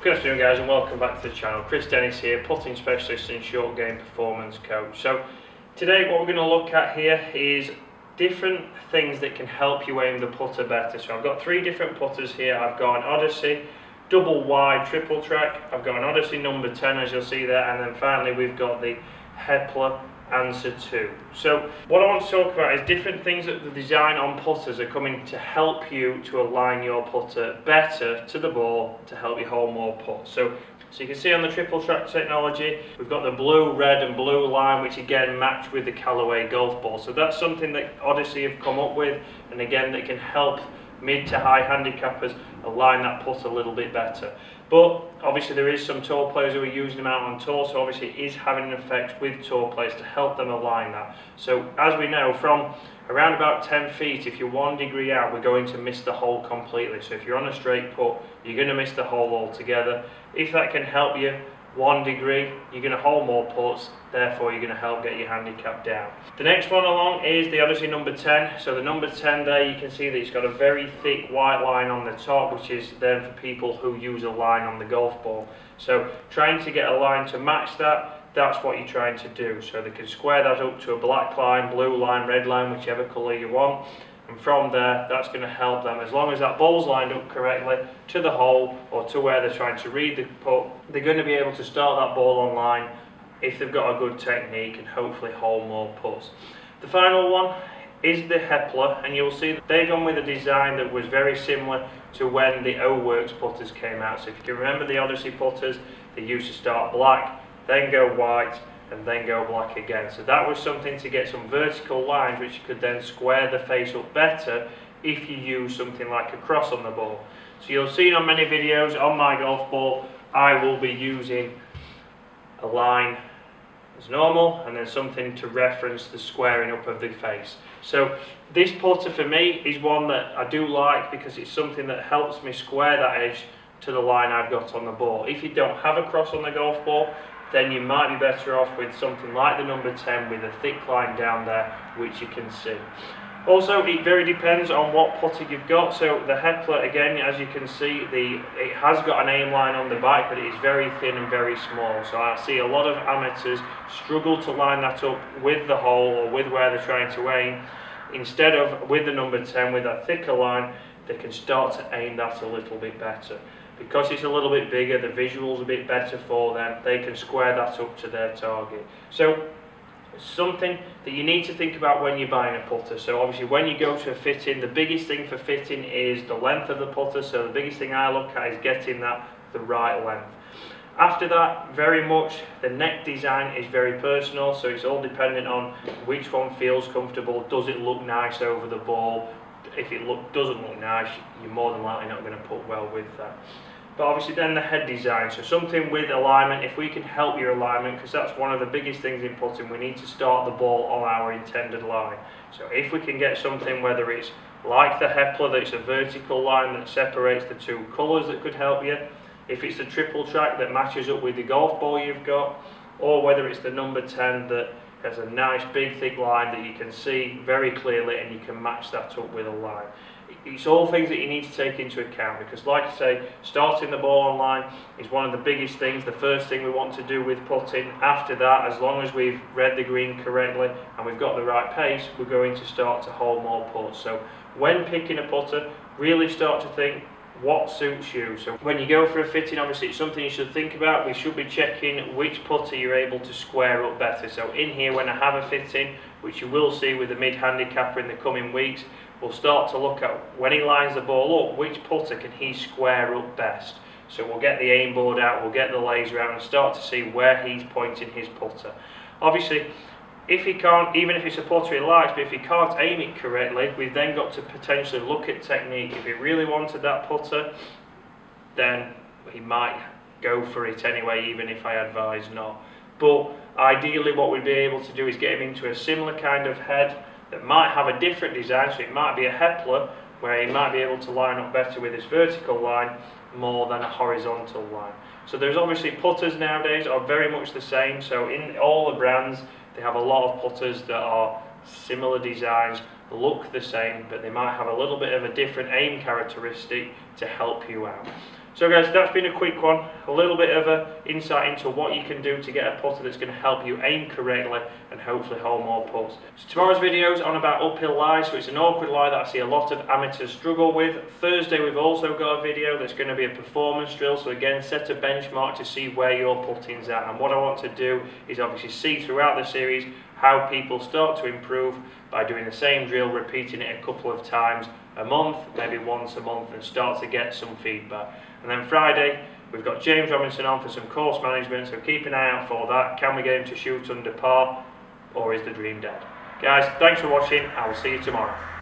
Good afternoon guys and welcome back to the channel. Chris Dennis here, putting specialist and short game performance coach. So today what we're going to look at here is different things that can help you aim the putter better. So I've got three different putters here. I've got an Odyssey double wide triple track, I've got an Odyssey number 10 as you'll see there, and then finally we've got the Hepler Answer 2. So what I want to talk about is different things that the design on putters are coming to help you to align your putter better to the ball to help you hold more putts. So you can see on the triple track technology we've got the blue, red and blue line, which again match with the Callaway golf ball. So that's something that Odyssey have come up with, and again that can help mid to high handicappers align that putt a little bit better. But obviously there is some tour players who are using them out on tour, so obviously it is having an effect with tour players to help them align that. So as we know, from around about 10 feet, if you're 1 degree out, we're going to miss the hole completely. So if you're on a straight putt, you're going to miss the hole altogether. If that can help you 1 degree, you're going to hold more putts, therefore you're going to help get your handicap down. The next one along is the Odyssey number 10. So the number 10 there, you can see that it's got a very thick white line on the top, which is then for people who use a line on the golf ball. So trying to get a line to match that, that's what you're trying to do. So they can square that up to a black line, blue line, red line, whichever colour you want. And from there, that's going to help them. As long as that ball's lined up correctly to the hole or to where they're trying to read the putt, they're going to be able to start that ball on line if they've got a good technique and hopefully hold more putts. The final one is the Hepler, and you'll see that they've gone with a design that was very similar to when the O-Works putters came out. So if you can remember the Odyssey putters, they used to start black, then go white, and then go black again. So that was something to get some vertical lines which you could then square the face up better if you use something like a cross on the ball. So you'll see on many videos on my golf ball, I will be using a line as normal and then something to reference the squaring up of the face. So this putter for me is one that I do like because it's something that helps me square that edge to the line I've got on the ball. If you don't have a cross on the golf ball, then you might be better off with something like the number 10 with a thick line down there, which you can see. Also, it very depends on what putter you've got. So the Hepler, again, as you can see, it has got an aim line on the back, but it is very thin and very small. So I see a lot of amateurs struggle to line that up with the hole or with where they're trying to aim. Instead of with the number 10 with that thicker line, they can start to aim that a little bit better. Because it's a little bit bigger, the visual's a bit better for them, they can square that up to their target. So something that you need to think about when you're buying a putter. So obviously when you go to a fitting, the biggest thing for fitting is the length of the putter. So the biggest thing I look at is getting that the right length. After that, very much the neck design is very personal, so it's all dependent on which one feels comfortable. Does it look nice over the ball? If it doesn't look nice, you're more than likely not going to put well with that. But obviously then the head design, so something with alignment. If we can help your alignment, because that's one of the biggest things in putting, we need to start the ball on our intended line. So if we can get something, whether it's like the Hepler, that's a vertical line that separates the two colours, that could help you. If it's the triple track that matches up with the golf ball you've got, or whether it's the number 10 that has a nice big thick line that you can see very clearly and you can match that up with a line. It's all things that you need to take into account, because like I say, starting the ball on line is one of the biggest things, the first thing we want to do with putting. After that, as long as we've read the green correctly and we've got the right pace, we're going to start to hold more putts. So when picking a putter, really start to think what suits you. So when you go for a fitting, obviously it's something you should think about. We should be checking which putter you're able to square up better. So in here, when I have a fitting, which you will see with the mid handicapper in the coming weeks, we'll start to look at when he lines the ball up, which putter can he square up best. So we'll get the aim board out, we'll get the laser out and start to see where he's pointing his putter. Obviously, if he can't, even if it's a putter he likes, but if he can't aim it correctly, we've then got to potentially look at technique. If he really wanted that putter, then he might go for it anyway, even if I advise not. But ideally what we'd be able to do is get him into a similar kind of head that might have a different design. So it might be a Hepler, where he might be able to line up better with his vertical line more than a horizontal line. So there's obviously putters nowadays are very much the same. So in all the brands, they have a lot of putters that are similar designs, look the same, but they might have a little bit of a different aim characteristic to help you out. So guys, that's been a quick one, a little bit of an insight into what you can do to get a putter that's going to help you aim correctly and hopefully hole more putts. So tomorrow's video is on about uphill lies, so it's an awkward lie that I see a lot of amateurs struggle with. Thursday we've also got a video that's going to be a performance drill, so again set a benchmark to see where your putting's at, and what I want to do is obviously see throughout the series how people start to improve by doing the same drill, repeating it a couple of times a month, maybe once a month, and start to get some feedback. And then Friday, we've got James Robinson on for some course management, so keep an eye out for that. Can we get him to shoot under par, or is the dream dead? Guys, thanks for watching. I will see you tomorrow.